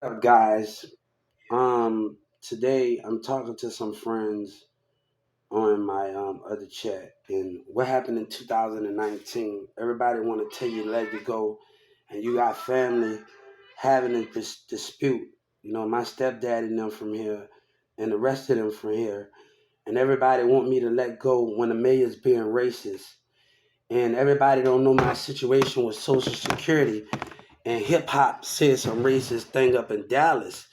Up, guys? Today I'm talking to some friends on my other chat, and what happened in 2019. Everybody want to tell you let you go, and you got family having a dispute. You know, my stepdad and them from here, and the rest of them from here, and everybody want me to let go when the mayor's being racist, and everybody don't know my situation with Social Security, and hip hop said some racist thing up in Dallas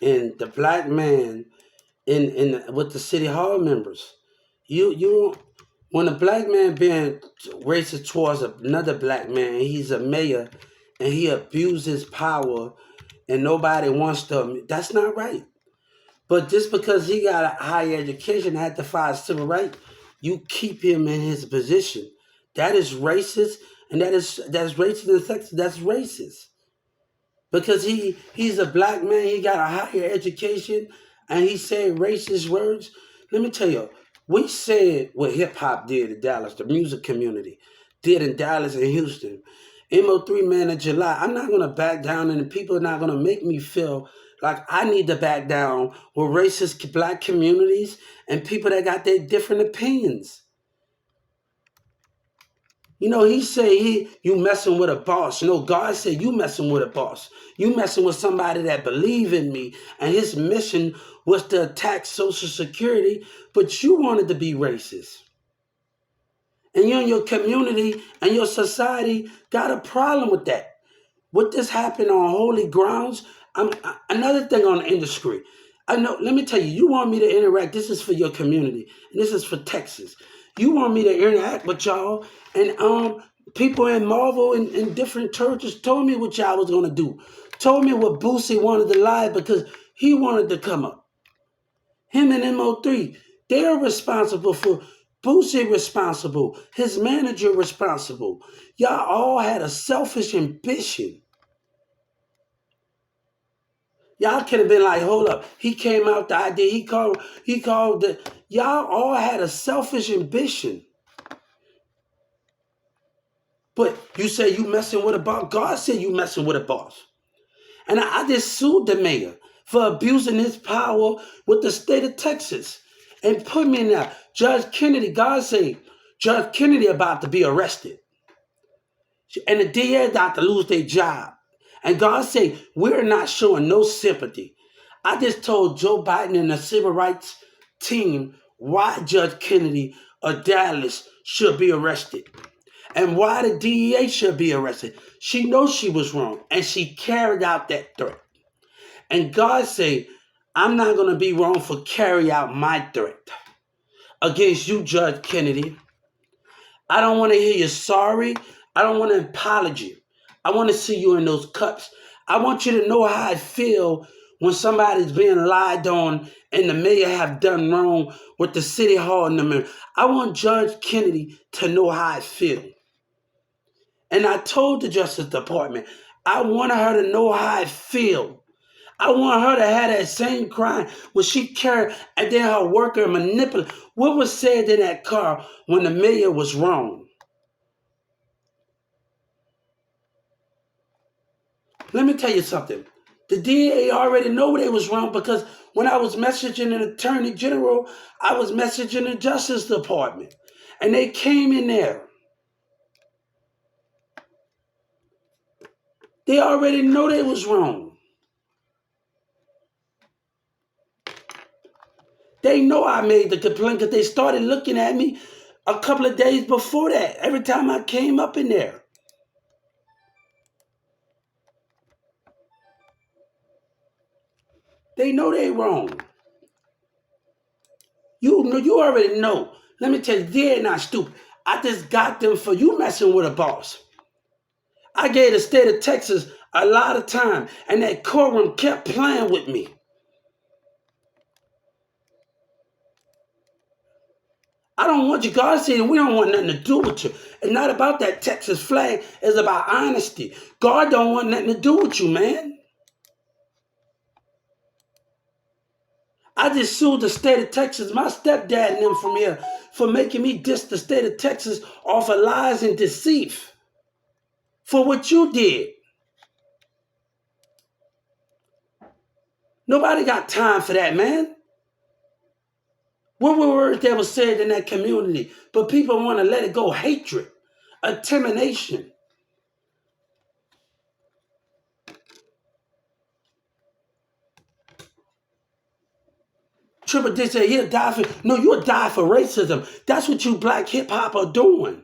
and the black man in with the city hall members. You when a black man being racist towards another black man, and he's a mayor, and he abuses power, and nobody wants to. That's not right. But just because he got a higher education, had to fight civil rights, you keep him in his position. That is racist, and that's racist in Texas. That's racist because he's a black man. He got a higher education, and he said racist words. Let me tell you, we said what hip hop did in Dallas, the music community did in Dallas and Houston. MO3 Man in July. I'm not gonna back down, and the people are not gonna make me feel like I need to back down with racist black communities and people that got their different opinions. You know, he say you messing with a boss. You know, God said you messing with a boss. You messing with somebody that believe in me. And his mission was to attack Social Security, but you wanted to be racist. And you and your community and your society got a problem with that. Would this happen on holy grounds? Another thing on the industry. I know. Let me tell you. You want me to interact. This is for your community, and this is for Texas. You want me to interact with y'all, and people in Marvel and different churches told me what y'all was gonna do. Told me what Boosie wanted to lie because he wanted to come up. Him and MO3, they're responsible for. Boosie responsible. His manager responsible. Y'all all had a selfish ambition. Y'all could have been like, hold up. He came out the idea. He called the y'all all had a selfish ambition. But you say you messing with a boss. God said you messing with a boss. And I just sued the mayor for abusing his power with the state of Texas. And put me in there. Judge Kennedy, God said, Judge Kennedy about to be arrested. And the DA about to lose their job. And God said, we're not showing no sympathy. I just told Joe Biden and the civil rights team why Judge Kennedy of Dallas should be arrested and why the DEA should be arrested. She knows she was wrong, and she carried out that threat. And God said, I'm not going to be wrong for carry out my threat against you, Judge Kennedy. I don't want to hear you sorry. I don't want an apology. I want to see you in those cups. I want you to know how I feel when somebody's being lied on and the mayor have done wrong with the city hall and the mayor. I want Judge Kennedy to know how I feel. And I told the Justice Department, I want her to know how I feel. I want her to have that same crime when she carried and then her worker manipulate. What was said in that car when the mayor was wrong? Let me tell you something. The DA already know they was wrong because when I was messaging an attorney general, I was messaging the Justice Department. And they came in there. They already know they was wrong. They know I made the complaint because they started looking at me a couple of days before that. Every time I came up in there. They know they wrong. You already know. Let me tell you, they're not stupid. I just got them for you messing with a boss. I gave the state of Texas a lot of time, and that courtroom kept playing with me. I don't want you. God said we don't want nothing to do with you. It's not about that Texas flag. It's about honesty. God don't want nothing to do with you, man. I just sued the state of Texas, my stepdad and them from here, for making me diss the state of Texas off of lies and deceit for what you did. Nobody got time for that, man. What were words that were said in that community? But people want to let it go. Hatred, intimidation. Triple D said he'll die for, no, you'll die for racism. That's what you black hip hop are doing.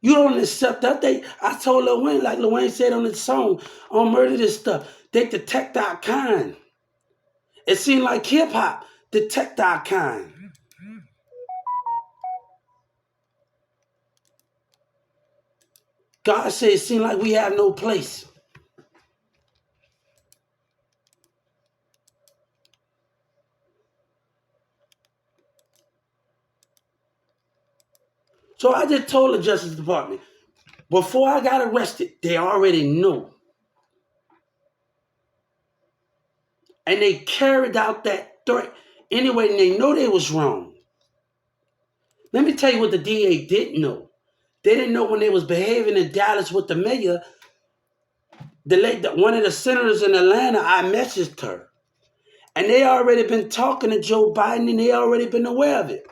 You don't accept that. I told Lil Wayne, like Lil Wayne said on his song, on Murder This Stuff, they detect our kind. It seemed like hip hop detect our kind. God said it seemed like we have no place. So I just told the Justice Department, before I got arrested, they already knew. And they carried out that threat anyway, and they know they was wrong. Let me tell you what the DA didn't know. They didn't know when they was behaving in Dallas with the mayor, one of the senators in Atlanta, I messaged her. And they already been talking to Joe Biden and they already been aware of it.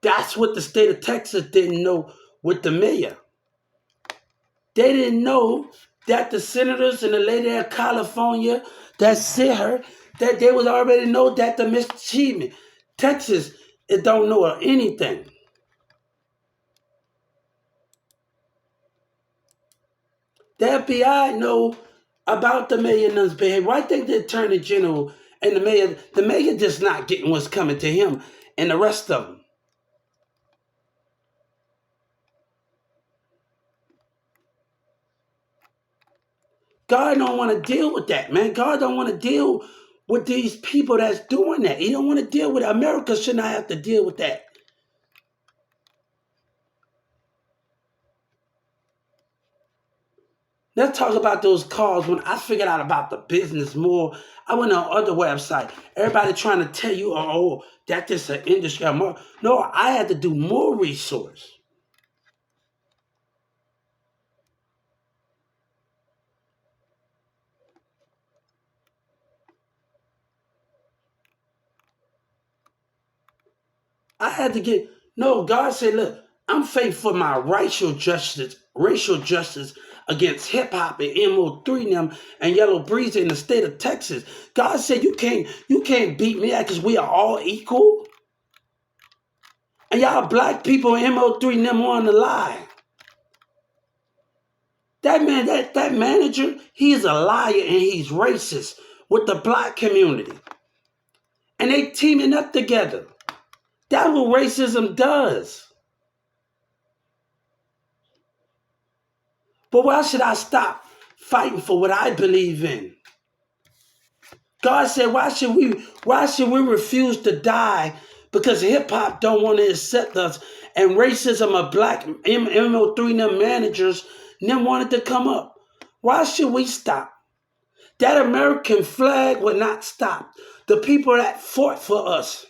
That's what the state of Texas didn't know with the mayor. They didn't know that the senators and the lady in California that sit her, that they was already know that the mischievement. Texas, it don't know anything. The FBI know about the mayor and his behavior. I think the attorney general and the mayor just not getting what's coming to him and the rest of them. God don't want to deal with that, man. God don't want to deal with these people that's doing that. He don't want to deal with it. America should not have to deal with that. Let's talk about those calls. When I figured out about the business more, I went on other website. Everybody trying to tell you, oh, that this an industry. No, I had to do more research. I had to get, no, God said, look, I'm faithful for my racial justice against hip hop and MO3 and them and Yellow Breeze in the state of Texas. God said you can't beat me because we are all equal. And y'all black people in MO3 and them on the lie. That man, that manager, he's a liar and he's racist with the black community. And they teaming up together. That's what racism does. But why should I stop fighting for what I believe in? God said, why should we refuse to die because hip hop don't want to accept us and racism of black MO3 and them managers them wanted to come up? Why should we stop? That American flag would not stop. The people that fought for us.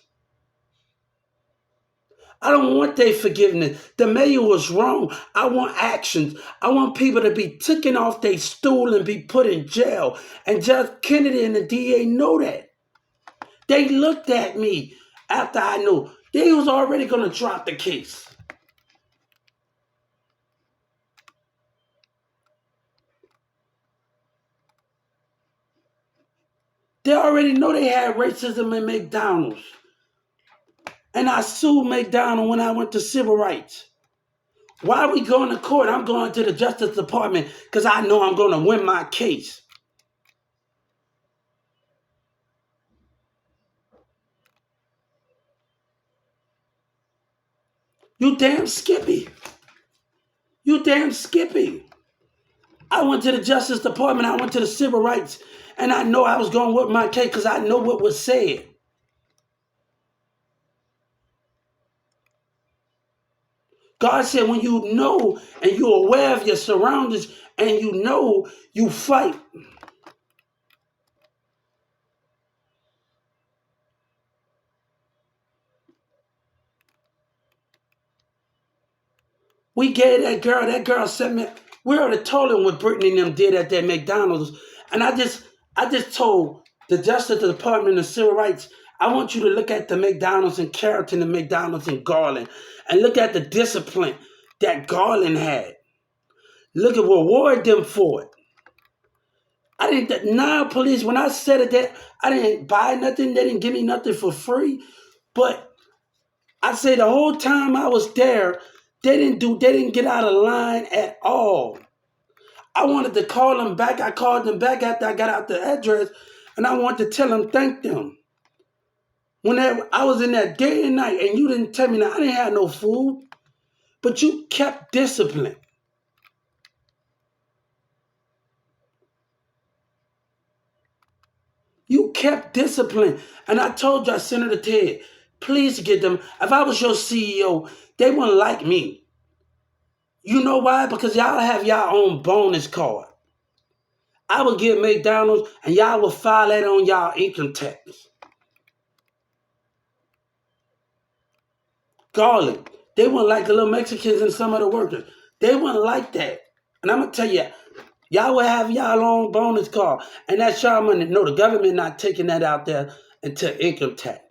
I don't want their forgiveness. The mayor was wrong. I want actions. I want people to be taken off their stool and be put in jail. And Judge Kennedy and the DA know that. They looked at me after I knew they was already going to drop the case. They already know they had racism in McDonald's. And I sued McDonald's when I went to civil rights. Why are we going to court? I'm going to the Justice Department because I know I'm going to win my case. You damn Skippy. You damn Skippy. I went to the Justice Department. I went to the civil rights. And I know I was going to win my case because I know what was said. God said when you know and you're aware of your surroundings and you know, you fight. We gave that girl sent me, we already told him what Brittany and them did at that McDonald's. And I just, I just told the Justice Department of Civil Rights, I want you to look at the McDonald's in Carrollton and McDonald's in Garland and look at the discipline that Garland had. Look at reward them for it. I didn't, now police, when I said it, that I didn't buy nothing, they didn't give me nothing for free. But I say the whole time I was there, they didn't get out of line at all. I wanted to call them back. I called them back after I got out the address, and I wanted to tell them thank them. Whenever I was in that day and night, and you didn't tell me that I didn't have no food, but you kept discipline. You kept discipline. And I told you, Senator Ted, please get them. If I was your CEO, they wouldn't like me. You know why? Because y'all have y'all own bonus card. I would get McDonald's and y'all would file that on y'all income tax. Garland, they wouldn't like the little Mexicans and some of the workers. They wouldn't like that. And I'm going to tell you, y'all will have y'all own bonus card. And that's y'all money. No, the government not taking that out there into income tax.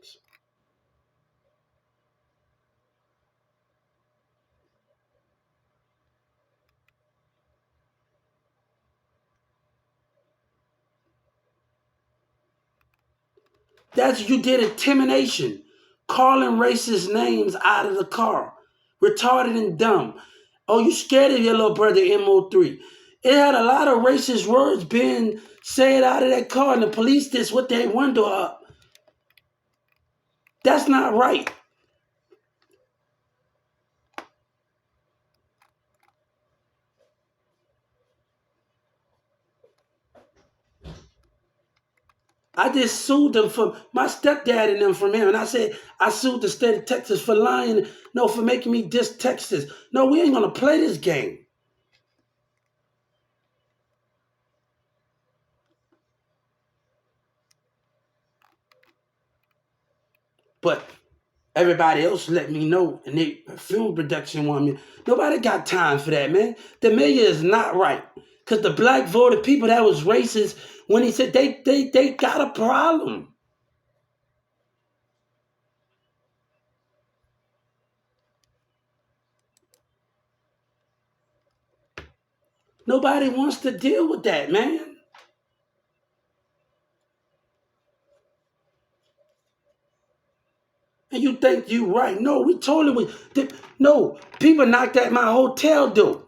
That's you did intimidation, calling racist names out of the car, retarded and dumb. Oh, you scared of your little brother MO3? It had a lot of racist words being said out of that car, and the police just with their window up. That's not right. I just sued them for my stepdad and them from him. And I said, I sued the state of Texas for lying. No, for making me diss Texas. No, we ain't going to play this game. But everybody else let me know, and they film production want me. Nobody got time for that, man. The mayor is not right. Because the black voted people that was racist when he said they got a problem. Nobody wants to deal with that, man. And you think you right. No, we totally no, people knocked at my hotel door.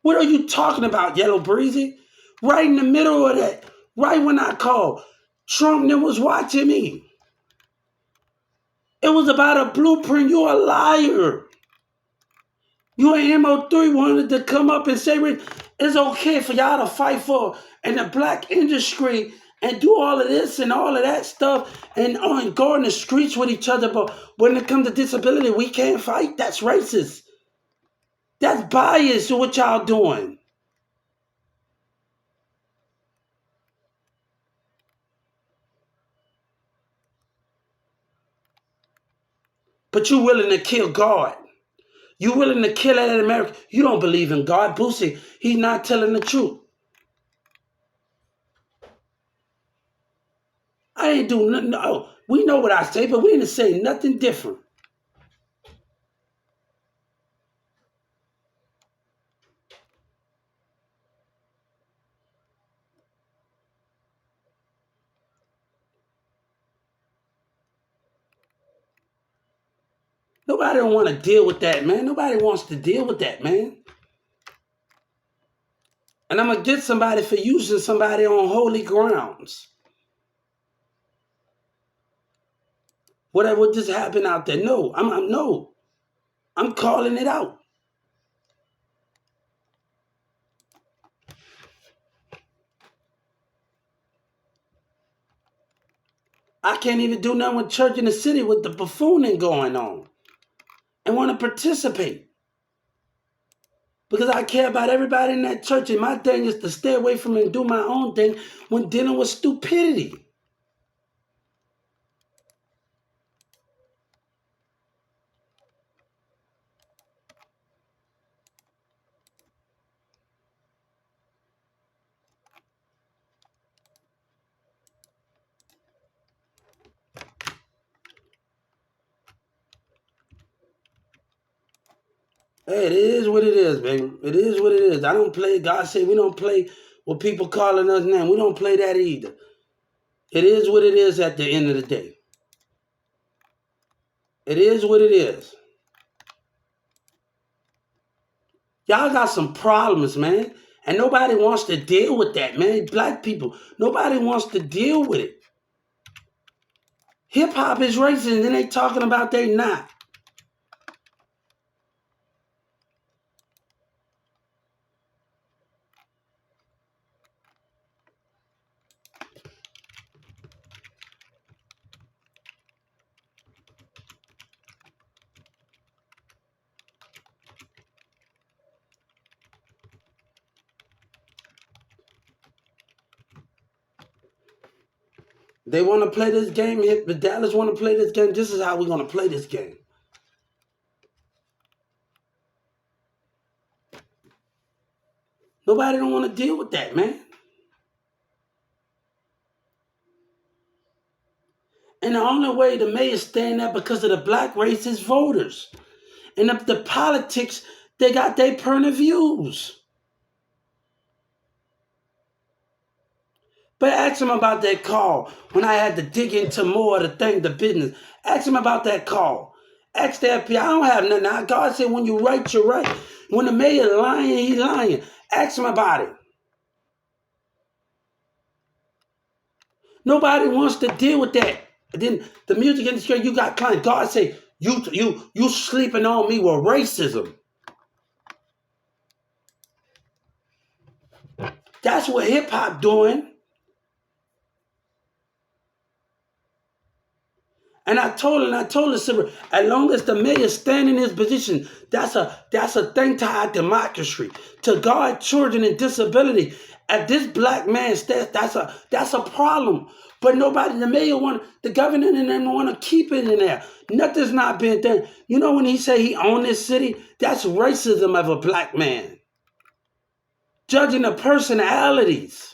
What are you talking about, Yellow Breezy? Right in the middle of that, right when I called, Trump then was watching me. It was about a blueprint. You're a liar. You and MO3 wanted to come up and say it's okay for y'all to fight for in the black industry and do all of this and all of that stuff and go in the streets with each other. But when it comes to disability, we can't fight. That's racist. That's bias to what y'all doing. But you willing to kill God. You willing to kill that in America. You don't believe in God. Boosie, he's not telling the truth. I ain't do nothing. No, we know what I say, but we didn't say nothing different. Nobody don't want to deal with that, man. Nobody wants to deal with that, man. And I'm going to get somebody for using somebody on holy grounds. Whatever just happened out there. No, no. I'm calling it out. I can't even do nothing with church in the city with the buffooning going on and want to participate. Because I care about everybody in that church, and my thing is to stay away from it and do my own thing when dealing with stupidity. Hey, it is what it is, baby. It is what it is. I don't play. God said we don't play what people calling us now. We don't play that either. It is what it is at the end of the day. It is what it is. Y'all got some problems, man. And nobody wants to deal with that, man. Black people, nobody wants to deal with it. Hip hop is racist, and they talking about they not. They want to play this game. The Dallas want to play this game. This is how we're going to play this game. Nobody don't want to deal with that, man. And the only way the mayor's staying there because of the black racist voters. And the politics, they got their point of views. But ask him about that call when I had to dig into more of the thing, the business. Ask him about that call. Ask the FBI. I don't have nothing. God said when you right, you're right. When the mayor lying, he's lying. Ask him about it. Nobody wants to deal with that. Then the music industry, you got clients. God say you sleeping on me with racism. That's what hip hop doing. And I told her, as long as the mayor stand in his position, that's a thing to our democracy, to guard children and disability. At this black man stands, that's a problem. But nobody, the governor and them want to keep it in there. Nothing's not being done. You know when he say he own this city, that's racism of a black man. Judging the personalities.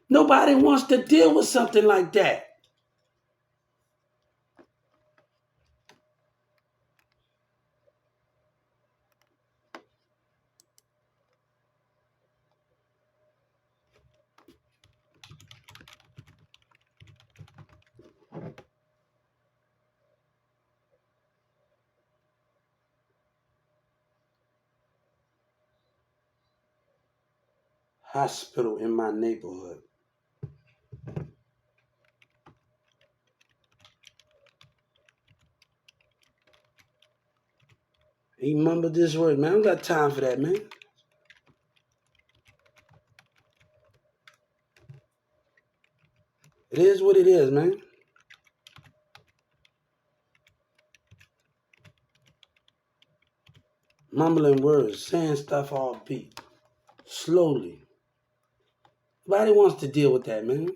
Nobody wants to deal with something like that. Hospital in my neighborhood. He mumbled this word, man. I don't got time for that, man. It is what it is, man. Mumbling words, saying stuff all beat. Slowly. Nobody wants to deal with that, man.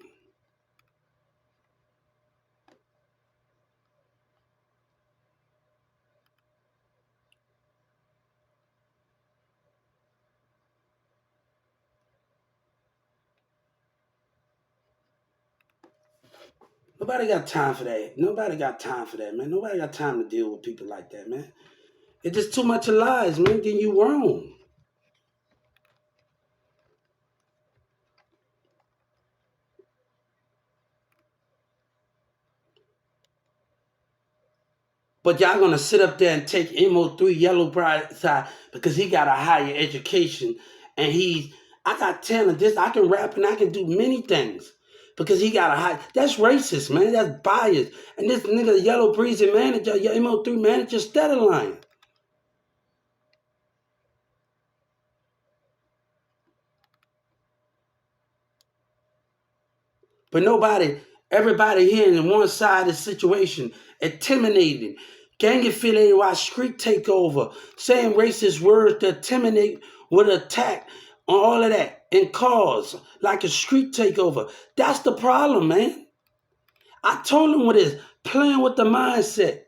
Nobody got time for that. Nobody got time for that, man. Nobody got time to deal with people like that, man. It's just too much of lies, man. Then you wrong. But y'all gonna sit up there and take MO3 Yellow Bride side because he got a higher education and I got talent. This I can rap and I can do many things because he got a high. That's racist, man. That's bias. And this nigga Yellow Breezy manager, your MO3 manager, steady lying. But everybody here in one side of the situation, intimidating, gang affiliated while street takeover, saying racist words to intimidate with attack on all of that in cars, like a street takeover. That's the problem, man. I told him what it is, playing with the mindset.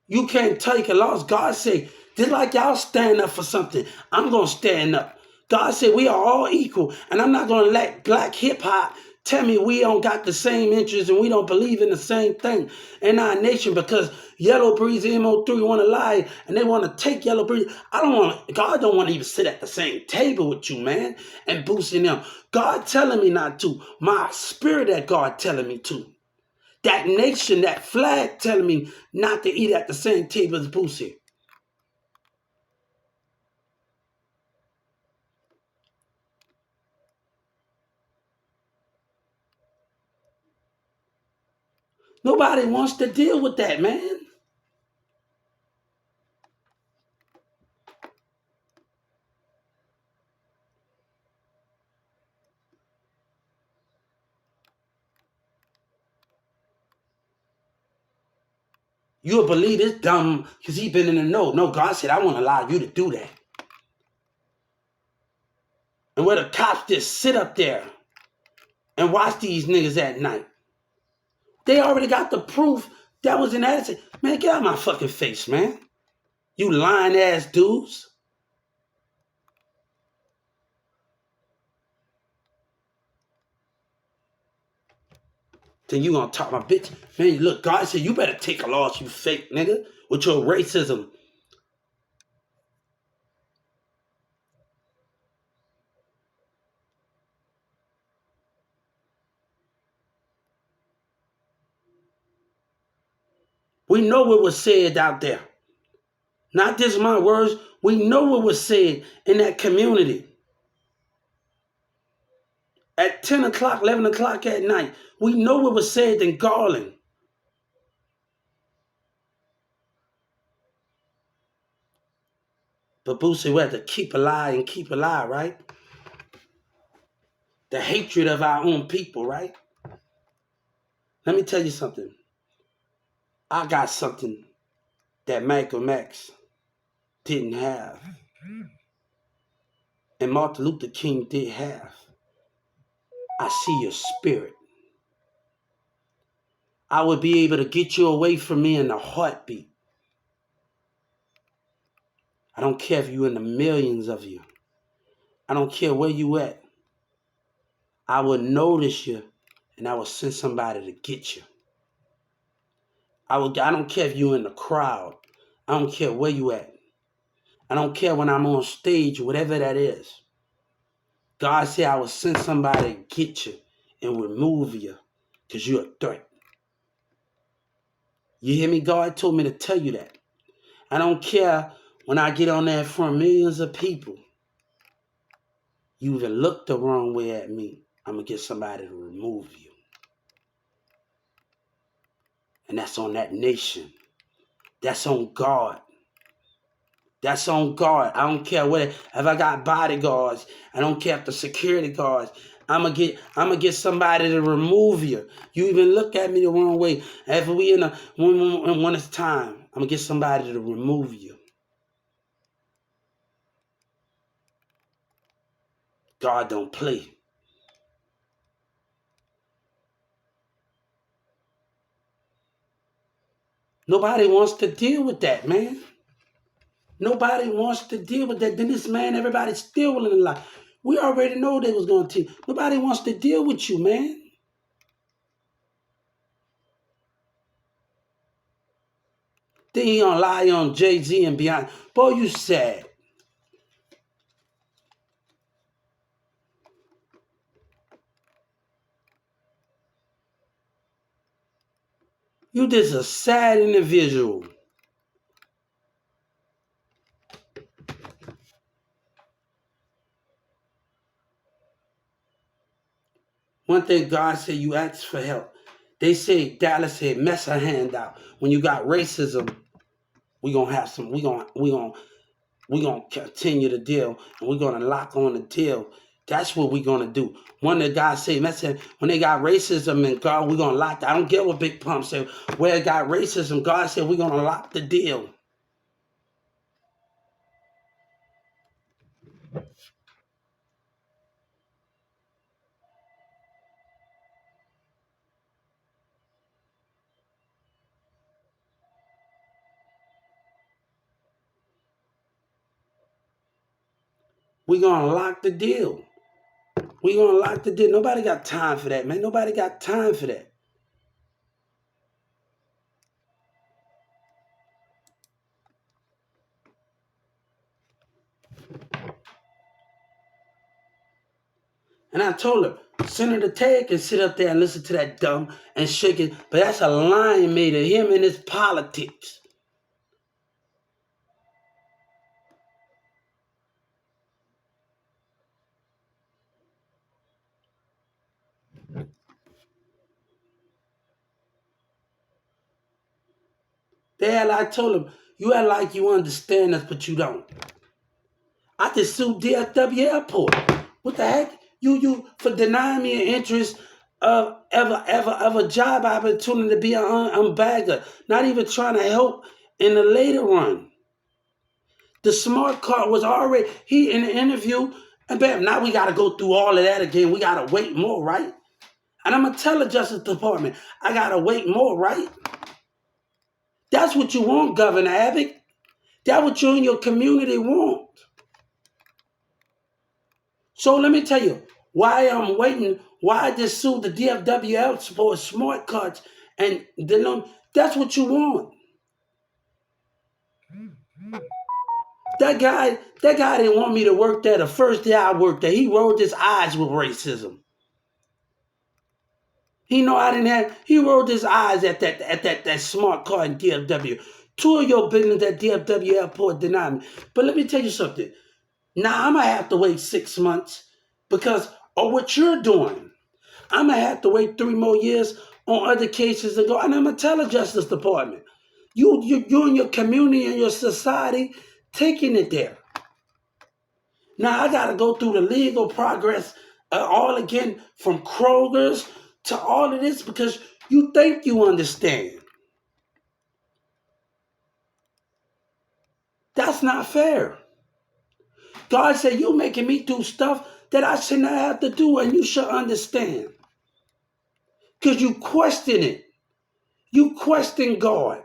You can't take a loss. God say, just like y'all stand up for something, I'm going to stand up. God said we are all equal, and I'm not going to let black hip hop tell me we don't got the same interests and we don't believe in the same thing in our nation because Yellow Breezy MO3 want to lie and they want to take Yellow Breezy. God don't want to even sit at the same table with you, man, and boosting them. God telling me not to. My spirit that God telling me to. That nation, that flag telling me not to eat at the same table as Boosie. Nobody wants to deal with that, man. You'll believe this dumb because he been in the know. No, God said, I won't allow you to do that. And where the cops just sit up there and watch these niggas at night. They already got the proof that was in that. Man, get out of my fucking face, man. You lying ass dudes. Then you gonna talk my bitch. Man, look, God said you better take a loss, you fake nigga, with your racism. We know what was said out there. Not just my words. We know what was said in that community. At 10 o'clock, 11 o'clock at night, we know what was said in Garland. But Boosie, we have to keep alive and keep alive, right? The hatred of our own people, right? Let me tell you something. I got something that Malcolm X didn't have. And Martin Luther King did have. I see your spirit. I would be able to get you away from me in a heartbeat. I don't care if you're in the millions of you. I don't care where you at. I would notice you and I would send somebody to get you. I don't care if you're in the crowd. I don't care where you at. I don't care when I'm on stage, whatever that is. God said I will send somebody to get you and remove you because you're a threat. You hear me? God told me to tell you that. I don't care when I get on there in front of millions of people. You even look the wrong way at me. I'm going to get somebody to remove you. And that's on that nation. That's on God. That's on God. I don't care what if I got bodyguards. I don't care if the security guards. I'm gonna get somebody to remove you. You even look at me the wrong way. If we when it's time, I'm gonna get somebody to remove you. God don't play. Nobody wants to deal with that, man. Nobody wants to deal with that. Then this man, everybody's still willing to lie. We already know they was going to. Nobody wants to deal with you, man. Then he gonna lie on Jay-Z and Beyonce. Boy, you sad. You just a sad individual. One thing God said, you ask for help. They say Dallas said, mess her hand out. When you got racism, we gonna have some. We gonna continue the deal, and we're gonna lock on the deal. That's what we're gonna do. One of the guys say, when they got racism and God, we're gonna lock. I don't get what Big Pump said. Where it got racism, God said we're gonna lock the deal. We're gonna lock the deal. We gonna lock the deal. Nobody got time for that, man. Nobody got time for that. And I told her, Senator Ted can sit up there and listen to that dumb and shake it, but that's a line made of him and his politics. I told him, you act like you understand us, but you don't. I just sued DFW Airport. What the heck? You for denying me an interest of a job opportunity to be a bagger. Not even trying to help in the later run. The smart card was already, he in the interview, and bam, now we got to go through all of that again. We got to wait more, right? And I'm going to tell the Justice Department, I got to wait more, right? That's what you want, Governor Abbott. That's what you and your community want. So let me tell you why I'm waiting, why I just sued the DFW for smart cards, and that's what you want. That guy didn't want me to work there the first day I worked there. He rolled his eyes with racism. He know I didn't have, he rolled his eyes at that smart card in DFW. Two of your business at DFW airport denied me. But let me tell you something. Now I'm gonna have to wait 6 months because of what you're doing. I'm gonna have to wait 3 more years on other cases to go. And I'm gonna tell the Justice Department. You and your community and your society taking it there. Now I got to go through the legal progress all again from Kroger's to all of this because you think you understand. That's not fair. God said you making me do stuff that I should not have to do, and you should understand. Because you question it. You question God.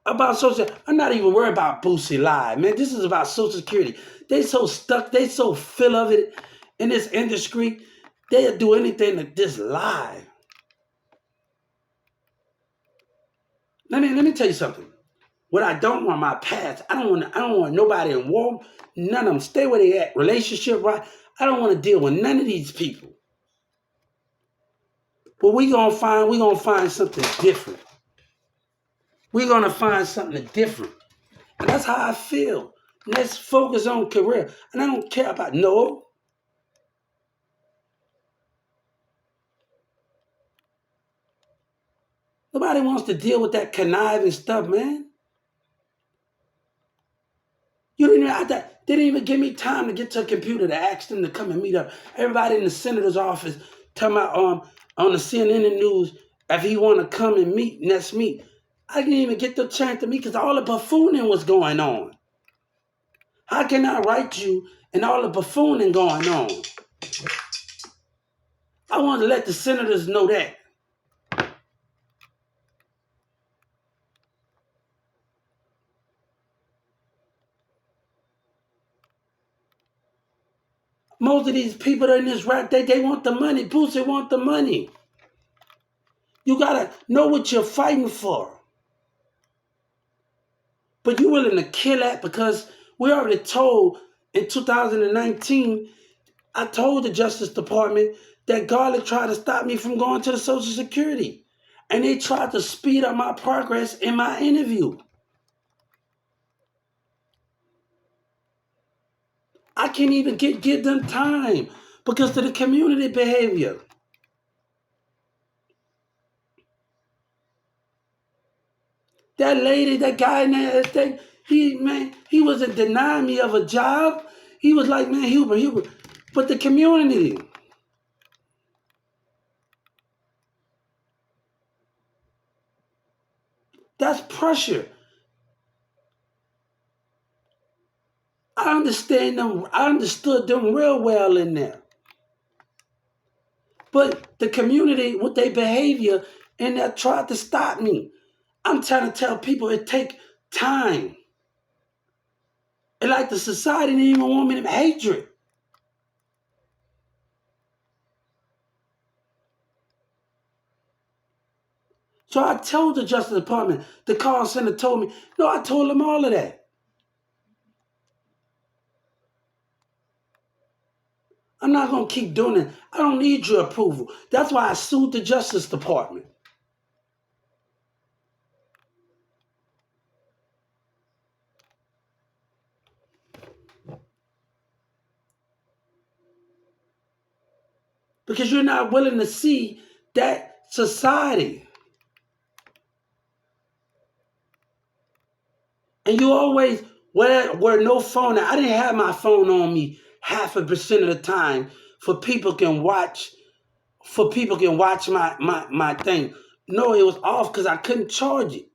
About Social, I'm not even worried about Boosie Live, man. This is about Social Security. They so stuck, they so full of it in this industry, they'll do anything to just lie. Let me tell you something. What I don't want my past, I don't want nobody involved. None of them. Stay where they at. Relationship, right? I don't want to deal with none of these people. But we gonna find something different. We're gonna find something different. And that's how I feel. Let's focus on career. And I don't care about no. Nobody wants to deal with that conniving stuff, man. You they didn't even give me time to get to a computer to ask them to come and meet up. Everybody in the senator's office talking about on the CNN news if he want to come and meet, let's meet. I didn't even get the chance to meet because all the buffooning was going on. How can I write you and all the buffooning going on? I want to let the senators know that. Most of these people in this rap, they want the money. Boosie want the money. You gotta know what you're fighting for. But you willing to kill that because we already told in 2019, I told the Justice Department that Garland tried to stop me from going to the Social Security. And they tried to speed up my progress in my interview. I can't even give them time because of the community behavior. That lady, that guy in that he wasn't denying me of a job. He was like, man, Huber. But the community, that's pressure. I understand them. I understood them real well in there. But the community, with their behavior, and that tried to stop me. I'm trying to tell people it take time. And like the society didn't even want me to hatred. So I told the Justice Department, the call center told me, no, I told them all of that. I'm not going to keep doing it. I don't need your approval. That's why I sued the Justice Department. Because you're not willing to see that society. And you always where no phone. I didn't have my phone on me 0.5% of the time for people can watch my thing. No, it was off because I couldn't charge it.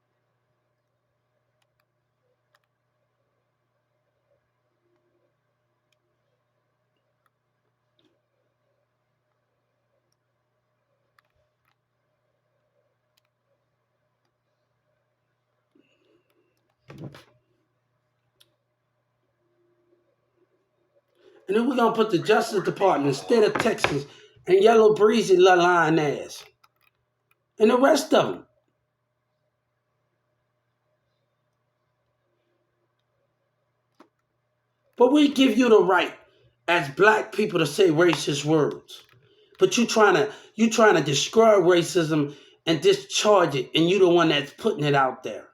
And then we're gonna put the Justice Department instead of Texas and Yellow Breezy line ass. And the rest of them. But we give you the right as black people to say racist words. But you trying to destroy racism and discharge it, and you the one that's putting it out there.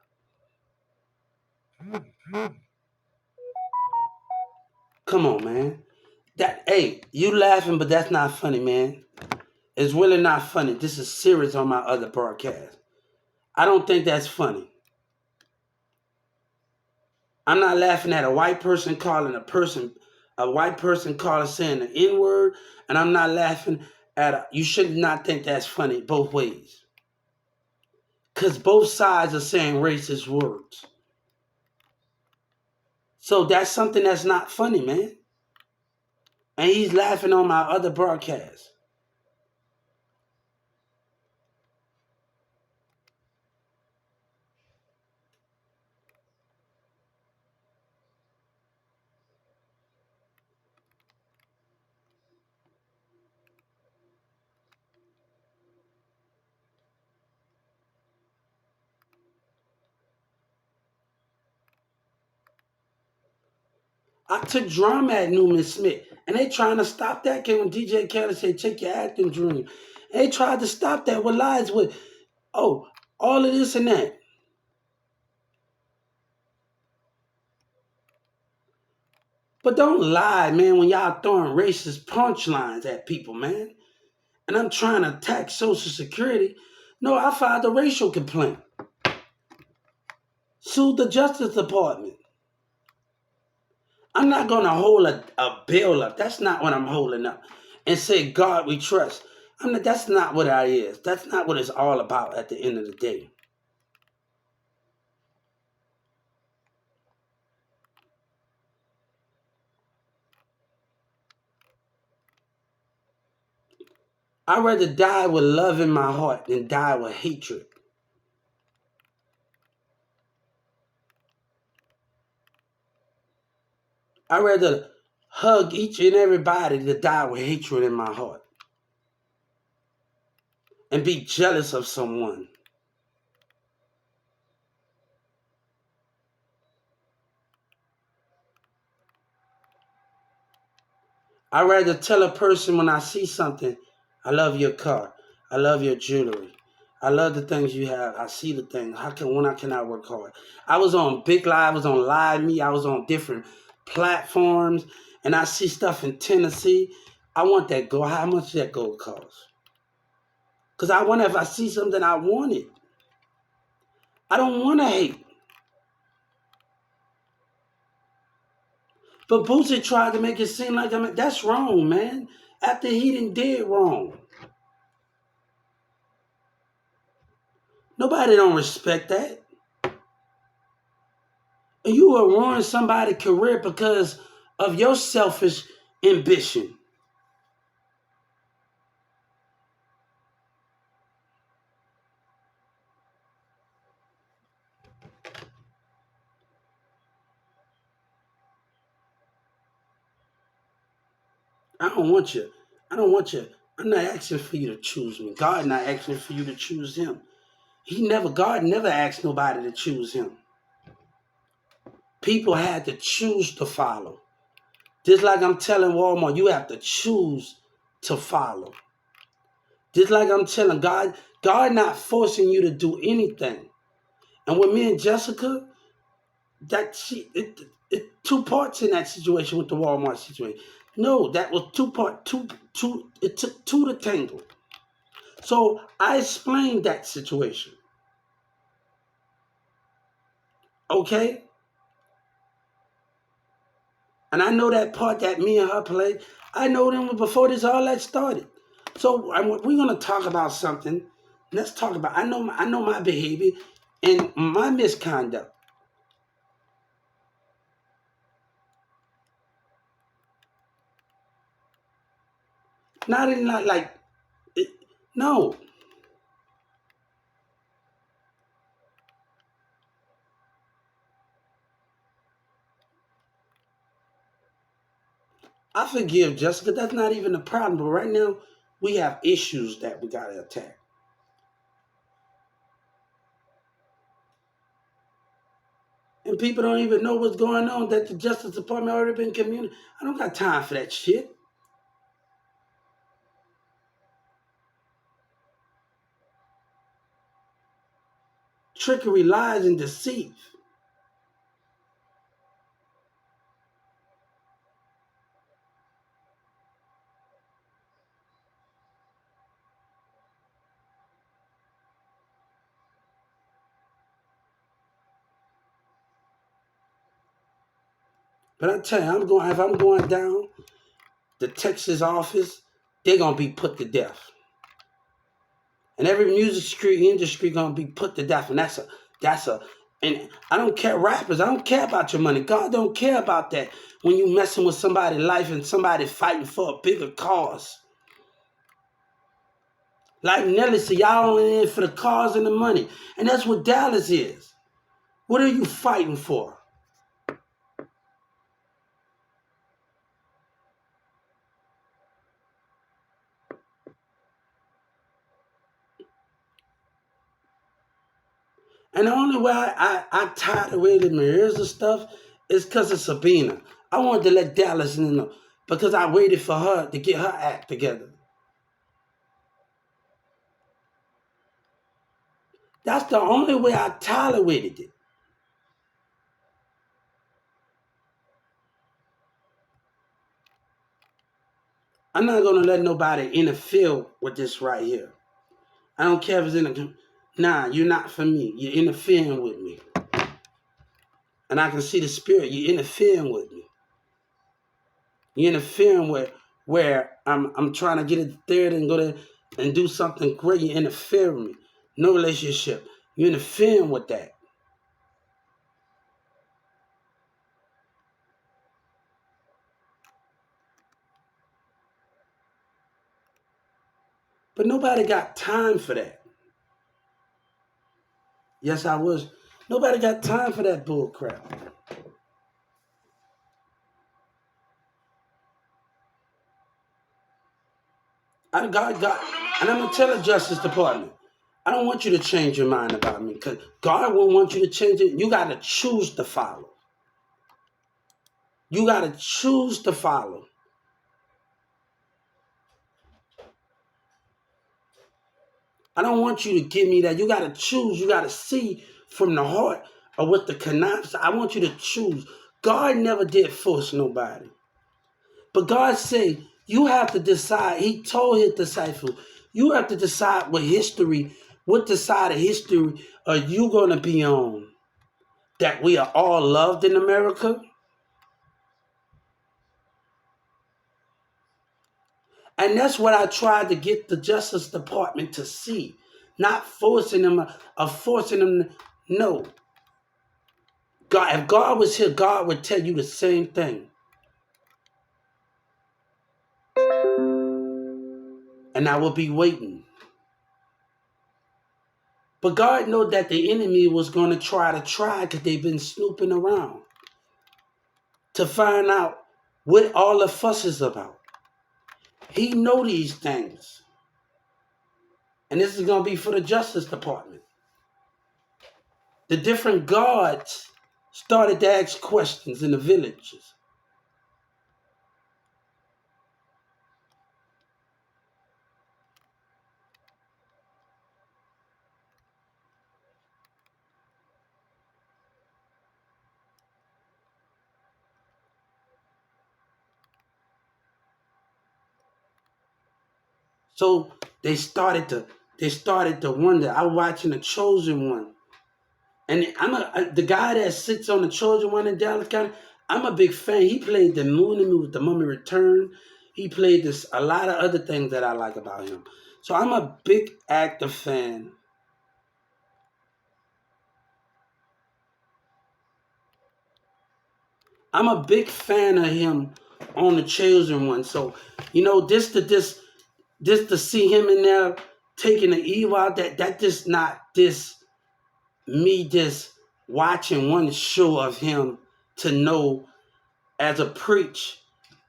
Come on, man. Hey, you laughing, but that's not funny, man. It's really not funny. This is serious on my other broadcast. I don't think that's funny. I'm not laughing at a white person calling a white person calling saying the N word, and I'm not laughing at you should not think that's funny both ways. Because both sides are saying racist words. So that's something that's not funny, man. And he's laughing on my other broadcast. I took drama at Newman Smith, and they trying to stop that kid when DJ Khaled said, take your acting dream. And they tried to stop that with lies with, oh, all of this and that. But don't lie, man, when y'all throwing racist punchlines at people, man. And I'm trying to attack Social Security. No, I filed a racial complaint. Sued the Justice Department. I'm not going to hold a bill up. That's not what I'm holding up. And say, God, we trust. That's not what I is. That's not what it's all about at the end of the day. I'd rather die with love in my heart than die with hatred. I'd rather hug each and everybody than die with hatred in my heart and be jealous of someone. I'd rather tell a person when I see something, I love your car. I love your jewelry. I love the things you have. I see the things. When I cannot work hard? I was on Big Live, I was on Live Me, I was on different platforms, and I see stuff in Tennessee. I want that gold. How much that gold cost? Because I wonder if I see something I want it. I don't want to hate. But Boosie tried to make it seem like that's wrong, man. After he did wrong. Nobody don't respect that. And you will ruin somebody's career because of your selfish ambition. I don't want you. I don't want you. I'm not asking for you to choose me. God not asking for you to choose him. God never asked nobody to choose him. People had to choose to follow. Just like I'm telling Walmart, you have to choose to follow. Just like I'm telling God not forcing you to do anything. And with me and Jessica, two parts in that situation with the Walmart situation. No, that was two. It took two to tangle. So I explained that situation. Okay? And I know that part that me and her played. I know them before this all that started. So we're gonna talk about something. Let's talk about. I know my behavior and my misconduct. Not in like it, no. I forgive Jessica. That's not even a problem. But right now, we have issues that we gotta attack. And people don't even know what's going on. That the Justice Department already been communicated. I don't got time for that shit. Trickery, lies, and deceit. But I tell you, if I'm going down the Texas office, they're gonna be put to death. And every music street industry gonna be put to death. And that's a and I don't care rappers, I don't care about your money. God don't care about that when you messing with somebody's life and somebody fighting for a bigger cause. Like Nelly said, y'all only in for the cause and the money. And that's what Dallas is. What are you fighting for? And the only way I tied away the mirrors and stuff is because of Sabina. I wanted to let Dallas know because I waited for her to get her act together. That's the only way I tolerated it. I'm not gonna let nobody interfere with this right here. I don't care if it's in a nah, you're not for me. You're interfering with me. And I can see the spirit. You're interfering with me. You're interfering with where I'm trying to get it there and go there and do something great. You interfere with me. No relationship. You're interfering with that. But nobody got time for that. Yes, I was. Nobody got time for that bull crap. And I'm gonna tell the Justice Department, I don't want you to change your mind about me because God won't want you to change it. You gotta choose to follow. You gotta choose to follow. I don't want you to give me that. You gotta choose. You gotta see from the heart or with the connivance. I want you to choose. God never did force nobody. But God said, you have to decide. He told his disciples, you have to decide what side of history are you going to be on? That we are all loved in America? And that's what I tried to get the Justice Department to see. Not forcing them or forcing them. No. God, if God was here, God would tell you the same thing. And I will be waiting. But God knew that the enemy was going to try because they've been snooping around to find out what all the fuss is about. He know these things. And this is going to be for the Justice Department. The different guards started to ask questions in the villages. So they started to wonder. I was watching The Chosen One. And the guy that sits on The Chosen One in Dallas County, I'm a big fan. He played the movie with The Mummy Return. He played a lot of other things that I like about him. So I'm a big actor fan. I'm a big fan of him on The Chosen One. So, this to see him in there taking the evil out, that just not this me just watching one show of him to know as a preach,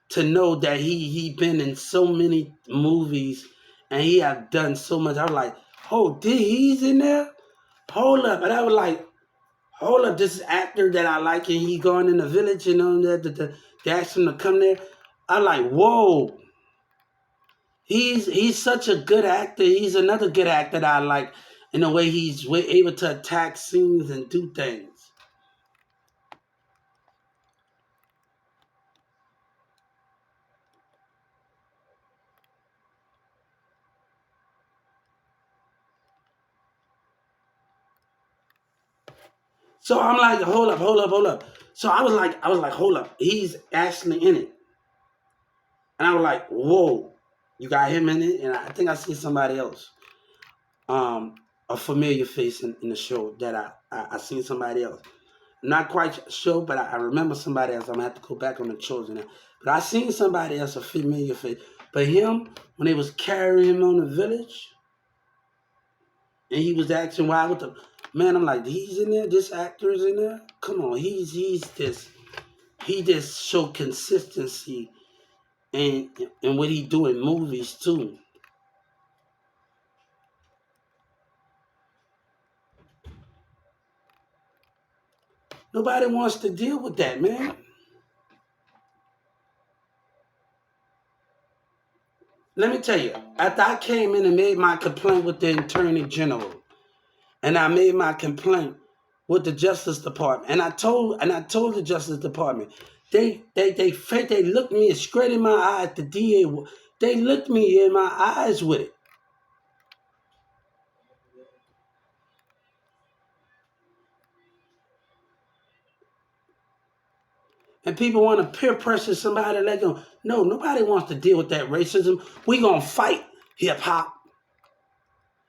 to know that he been in so many movies and he have done so much. I was like, oh, he's in there? Hold up. And I was like, hold up, this actor that I like and he going in the village, they asked him to come there. I'm like, whoa. He's such a good actor. He's another good actor that I like in the way he's able to attack scenes and do things. So I'm like, hold up. So I was like, hold up. He's actually in it. And I was like, whoa, you got him in it? And I think I see somebody else. A familiar face in the show that I seen somebody else. Not quite sure, but I remember somebody else. I'm gonna have to go back on The Chosen now. But I seen somebody else, a familiar face. But him, when they was carrying him on the village, and he was acting wild with the man, I'm like, he's in there. This actor's in there. Come on, he's this. He just show consistency and what he do in movies too. Nobody wants to deal with that, man. Let me tell you, after I came in and made my complaint with the Attorney General, and I made my complaint with the Justice Department, and I told the Justice Department, they looked me straight in my eye. The DA, they looked me in my eyes with it. And people want to peer pressure somebody like them. No, nobody wants to deal with that racism. We gonna fight hip hop.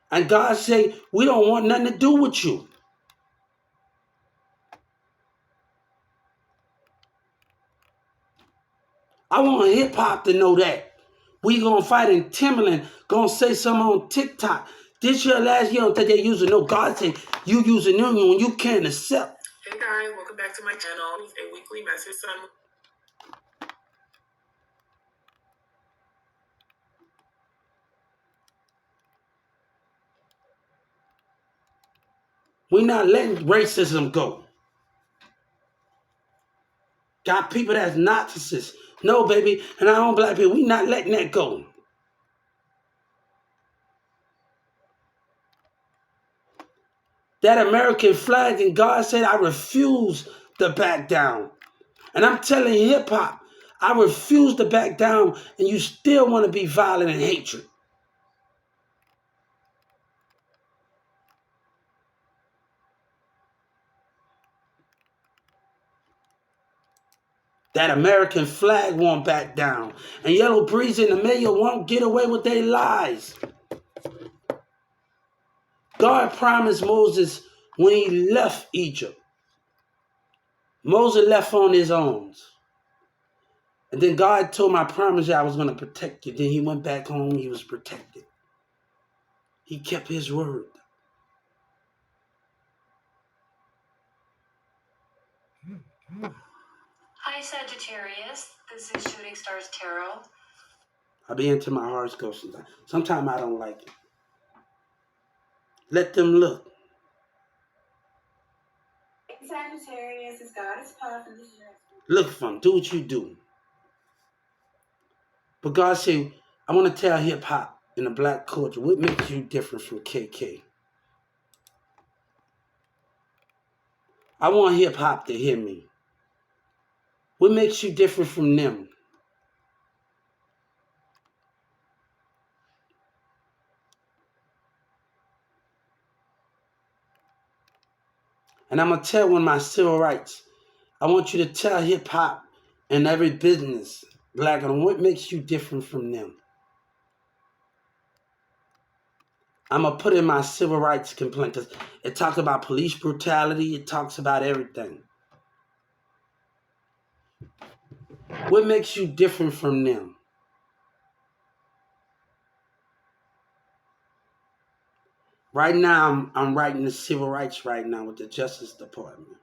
And God say, we don't want nothing to do with you. I want hip hop to know that. We gonna fight, and Timberland gonna say something on TikTok. This year, last year, I don't think they using no. God say you using them when you can't accept. Hey guys, welcome back to my channel. A weekly message on. We're not letting racism go. Got people that's narcissists. No, baby, and our own black people, we not letting that go. That American flag, and God said, I refuse to back down. And I'm telling hip hop, I refuse to back down, and you still want to be violent and hatred. That American flag won't back down. And yellabeezy and the mayor won't get away with their lies. God promised Moses when he left Egypt. Moses left on his own. And then God told him, I promised you I was going to protect you. Then he went back home, he was protected. He kept his word. Hi Sagittarius, this is Shooting Stars Tarot. I be into my horoscope sometimes. Sometimes I don't like it. Let them look. Sagittarius is Goddess Puff. Look for them. Do what you do. But God said, I want to tell hip hop in the black culture, what makes you different from KK? I want hip hop to hear me. What makes you different from them? And I'm going to tell one of my civil rights, I want you to tell hip hop and every business, black on what makes you different from them. I'm going to put in my civil rights complaint because it talks about police brutality. It talks about everything. What makes you different from them? Right now, I'm writing the civil rights right now with the Justice Department.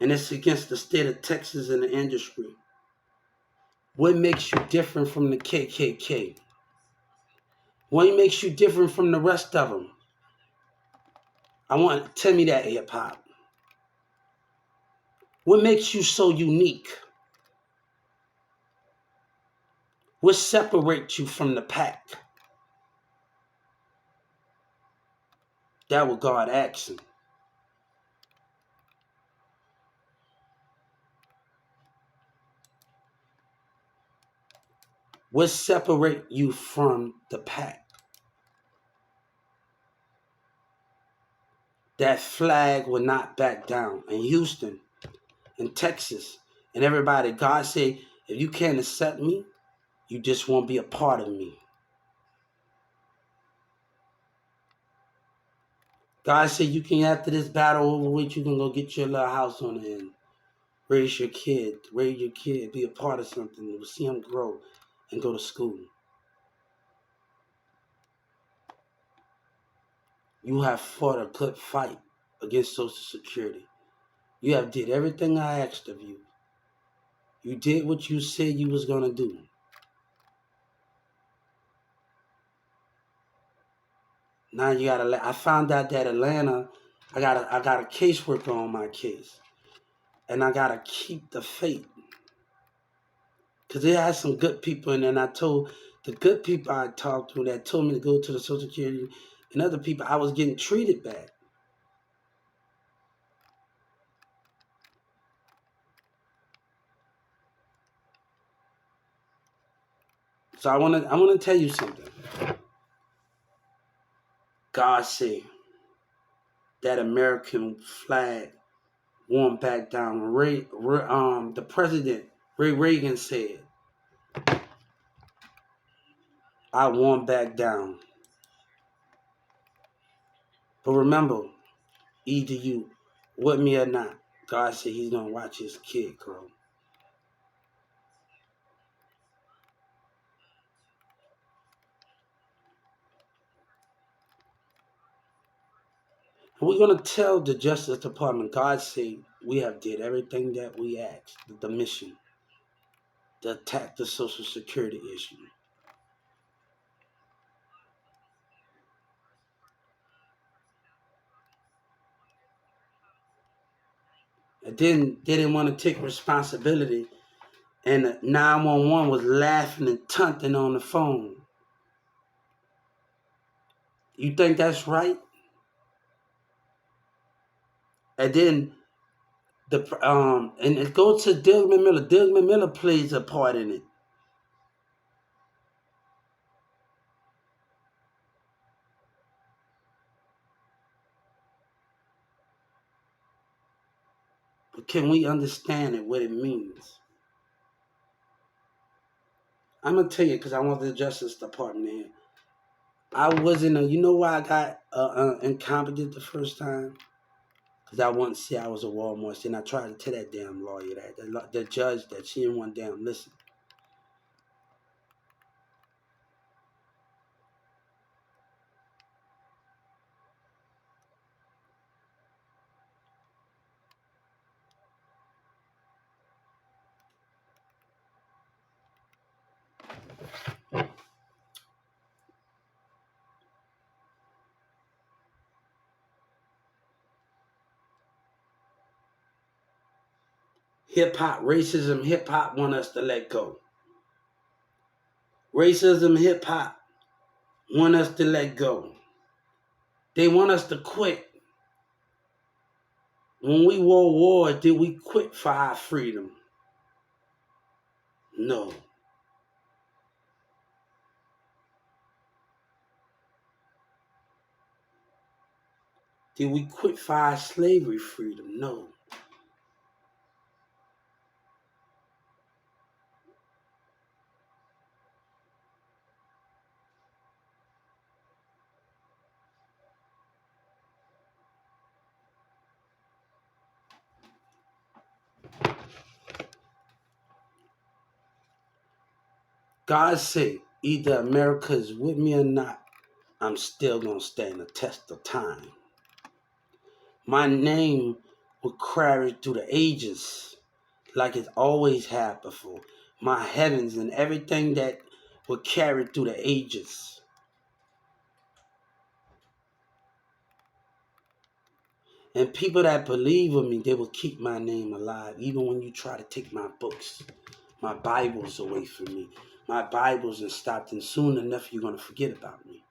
And it's against the state of Texas and the industry. What makes you different from the KKK? What makes you different from the rest of them? I want tell me that, hip hop. What makes you so unique? What separates you from the pack? That what God asking. What separate you from the pack? That flag will not back down. In Houston, in Texas, and everybody, God said, if you can't accept me, you just won't be a part of me. God said you can, after this battle over with, you can go get your little house on the end. Raise your kid, be a part of something, see him grow and go to school. You have fought a good fight against Social Security. You have did everything I asked of you. You did what you said you was gonna do. Now you gotta. I found out that Atlanta, I got a caseworker on my case, and I gotta keep the faith. Cause they had some good people, and then I told the good people I talked to that told me to go to the Social Security, and other people I was getting treated bad. So I wanna tell you something. God said that American flag won't back down. The president Ray Reagan said, "I won't back down." But remember, either you with me or not, God said He's gonna watch His kid grow. And we're gonna tell the Justice Department, God said we have did everything that we asked. The mission, to attack the Social Security issue. And then they didn't want to take responsibility, and the 911 was laughing and taunting on the phone. You think that's right? And then and it goes to Doug McMillan. Doug McMillan plays a part in it. But can we understand it, what it means? I'm gonna tell you because I want the Justice Department here. I wasn't you know why I got incompetent the first time? Because I wanted to say I was a Walmart. And I tried to tell that damn lawyer that the judge that she didn't want damn listen. Hip-hop, racism, hip-hop want us to let go. Racism, hip-hop want us to let go. They want us to quit. When we won war, did we quit for our freedom? No. Did we quit for our slavery freedom? No. God said, either America is with me or not, I'm still going to stand the test of time. My name will carry through the ages like it's always had before. My heavens and everything that will carry through the ages. And people that believe in me, they will keep my name alive. Even when you try to take my books, my Bibles away from me. My Bibles and stopped, and soon enough you're going to forget about me.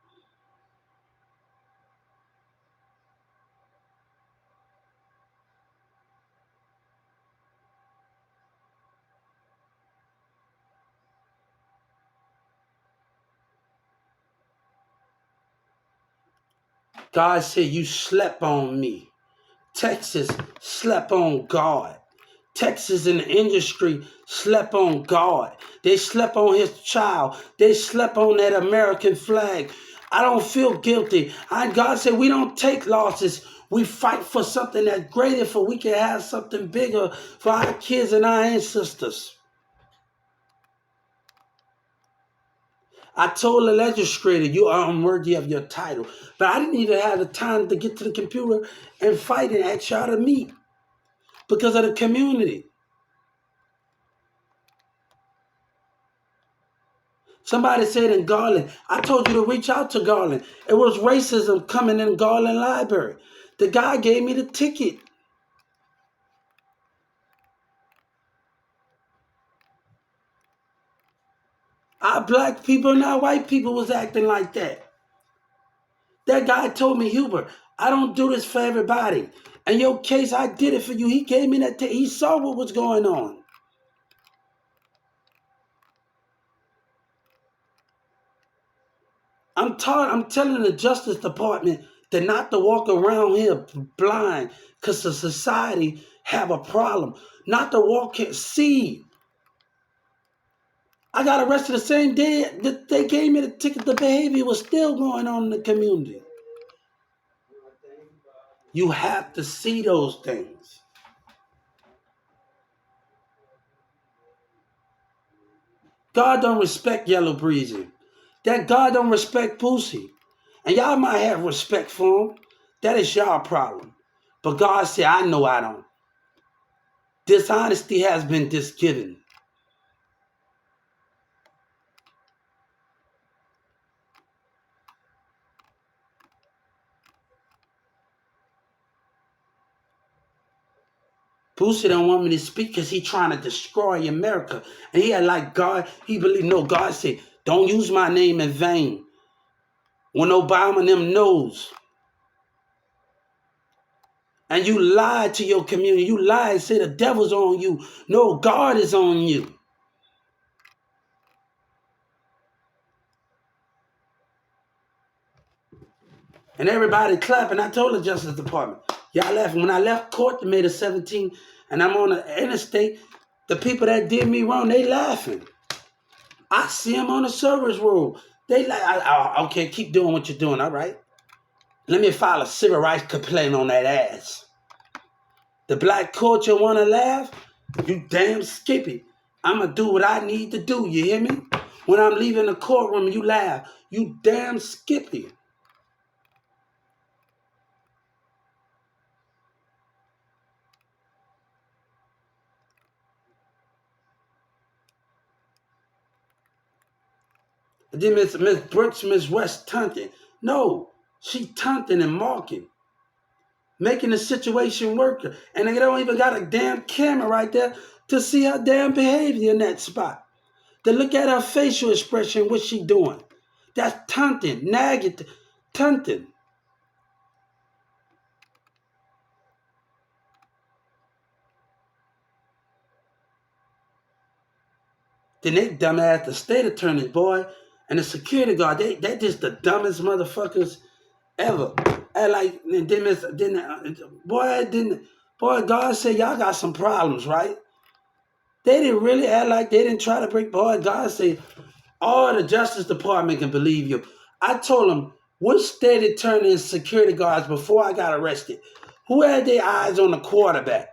God said, you slept on me. Texas slept on God. Texas in the industry slept on God. They slept on his child. They slept on that American flag. I don't feel guilty. God said we don't take losses. We fight for something that's greater, for we can have something bigger for our kids and our ancestors. I told the legislator, you are unworthy of your title. But I didn't even have the time to get to the computer and fight and ask y'all to meet because of the community. Somebody said in Garland, I told you to reach out to Garland. It was racism coming in Garland Library. The guy gave me the ticket. Our black people and our white people was acting like that. That guy told me, Hubert, I don't do this for everybody. In your case, I did it for you. He gave me that ticket. He saw what was going on. I'm telling the Justice Department to not to walk around here blind because the society have a problem. Not to walk here, see. I got arrested the same day that they gave me the ticket. The behavior was still going on in the community. You have to see those things. God don't respect yellabeezy. That God don't respect Pussy. And y'all might have respect for him. That is y'all problem. But God said, I know I don't. Dishonesty has been disgiven. Boosie don't want me to speak because he trying to destroy America. And he had like God, he believed, no, God said, don't use my name in vain. When Obama and them knows. And you lied to your community. You lied and said the devil's on you. No, God is on you. And everybody clapping. I told the Justice Department, y'all laughing. When I left court May the 17th and I'm on the interstate, the people that did me wrong, they laughing. I see them on the service room. They like, okay, keep doing what you're doing, all right? Let me file a civil rights complaint on that ass. The black culture want to laugh? You damn skippy. I'm going to do what I need to do, you hear me? When I'm leaving the courtroom, you laugh. You damn skippy. And then Miss Brooks, Miss West taunting. No, she taunting and mocking. making the situation work. And they don't even got a damn camera right there to see her damn behavior in that spot. To look at her facial expression, what she doing. That's taunting, nagging, taunting. Then they dumbass the state attorney, boy, and the security guard, they just the dumbest motherfuckers ever. And like, boy, God said y'all got some problems, right? They didn't really act like they didn't try to break. Boy, God said, all the Justice Department can believe you. I told them, which state attorney and security guards before I got arrested, who had their eyes on the quarterback?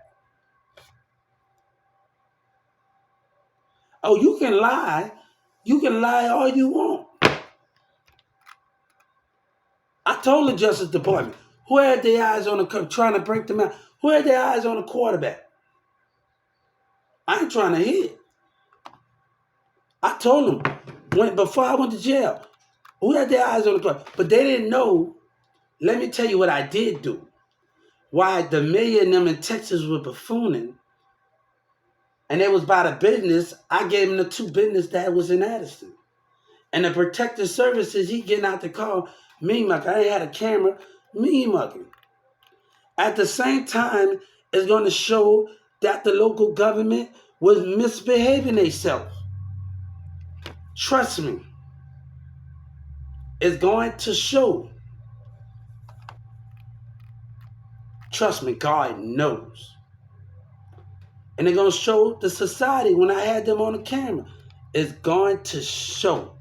Oh, you can lie. You can lie all you want. I told the Justice Department, who had their eyes on the trying to break them out? Who had their eyes on the quarterback? I ain't trying to hit. I told them before I went to jail, who had their eyes on the quarterback? But they didn't know. Let me tell you what I did do. Why the mayor and them in Texas were buffooning, and they was by the business. I gave them the two business that was in Addison. And the protective services, he getting out the car, me mucking. I ain't had a camera, me mucking. At the same time, it's going to show that the local government was misbehaving themselves. Trust me. It's going to show. Trust me, God knows. And they're going to show the society when I had them on the camera. It's going to show.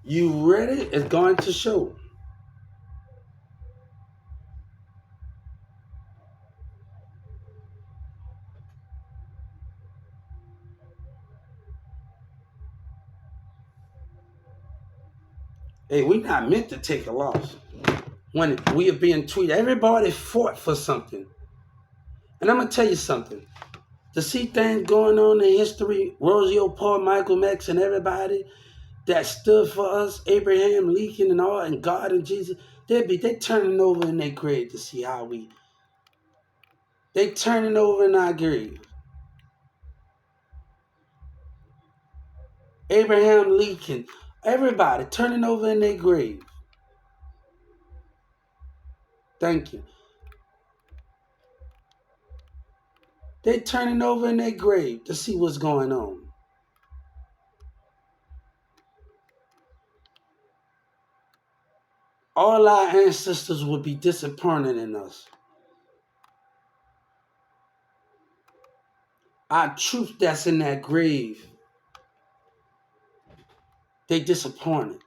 You ready? It's going to show. Hey, we're not meant to take a loss. When we are being treated, everybody fought for something. And I'm going to tell you something. To see things going on in history, Rosie Paul, Michael X, and everybody that stood for us, Abraham Lincoln and all, and God and Jesus, they turning over in their grave to see how they turning over in our grave. Abraham Lincoln, everybody turning over in their grave. Thank you. They turning over in their grave to see what's going on. All our ancestors would be disappointed in us. Our troops that's in that grave, they disappointed.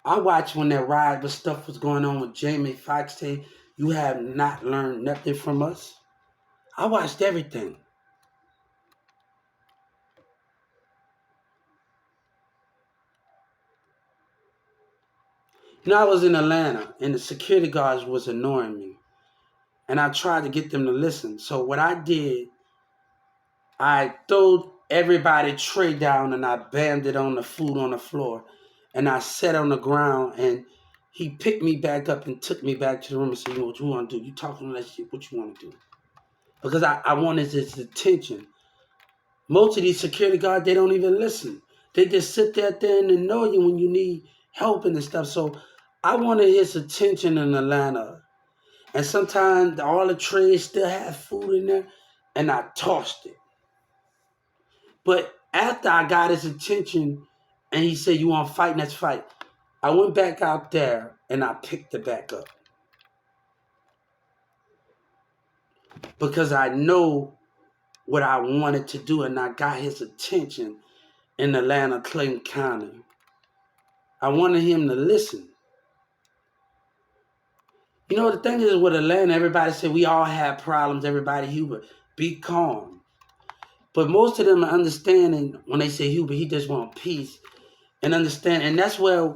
I watched when that ride with stuff was going on with Jamie Foxx say, you have not learned nothing from us. I watched everything. You know, I was in Atlanta and the security guards was annoying me. And I tried to get them to listen. So what I did, I threw everybody tray down and I bammed it on the food on the floor. And I sat on the ground and he picked me back up and took me back to the room and said, you know what you want to do? You talking all that shit, what you want to do? Because I wanted his attention. Most of these security guards, they don't even listen. They just sit there and annoy you when you need help and stuff. So I wanted his attention in Atlanta. And sometimes all the trays still have food in there, and I tossed it. But after I got his attention and he said, you want to fight? Let's fight. I went back out there and I picked it back up. Because I know what I wanted to do and I got his attention in Atlanta, Clayton County. I wanted him to listen. You know, the thing is with Atlanta, everybody said we all have problems, everybody, Hubert, be calm. But most of them are understanding when they say Hubert, he just want peace and understand. And that's where,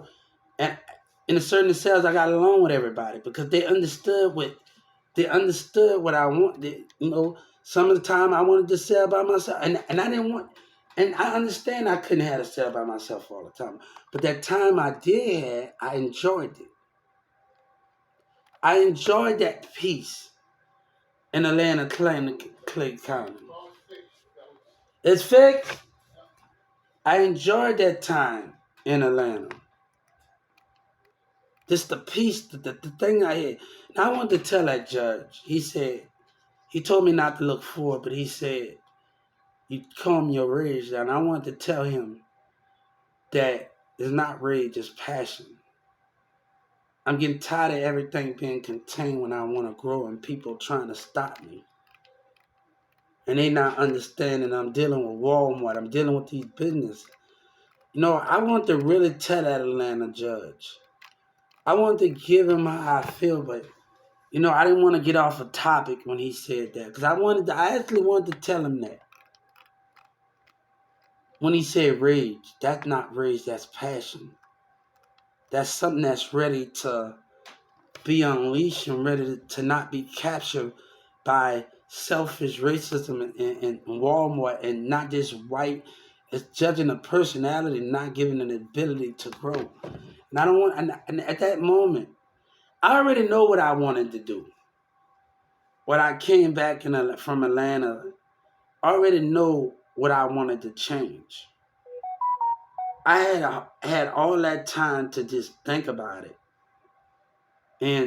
in a certain sense, I got along with everybody because they understood what They understood what I wanted. You know, some of the time I wanted to sell by myself, and I didn't want. And I understand I couldn't have to sell by myself all the time, but that time I did have, I enjoyed it. I enjoyed that peace in Atlanta, Clay County. It's fixed. I enjoyed that time in Atlanta. Just the peace, the thing I had. And I wanted to tell that judge. He told me not to look forward, but he said, you calm your rage down. I wanted to tell him that it's not rage, it's passion. I'm getting tired of everything being contained when I want to grow and people trying to stop me. And they not understanding I'm dealing with Walmart. I'm dealing with these businesses. You know, I want to really tell that Atlanta judge. I want to give him how I feel, but you know, I didn't want to get off a topic when he said that because I actually wanted to tell him that. When he said rage, that's not rage, that's passion. That's something that's ready to be unleashed and ready to not be captured by selfish racism and Walmart and not just white. It's judging a personality, not giving an ability to grow. And I don't want. And at that moment, I already know what I wanted to do. When I came back from Atlanta, I already know what I wanted to change. I had all that time to just think about it, and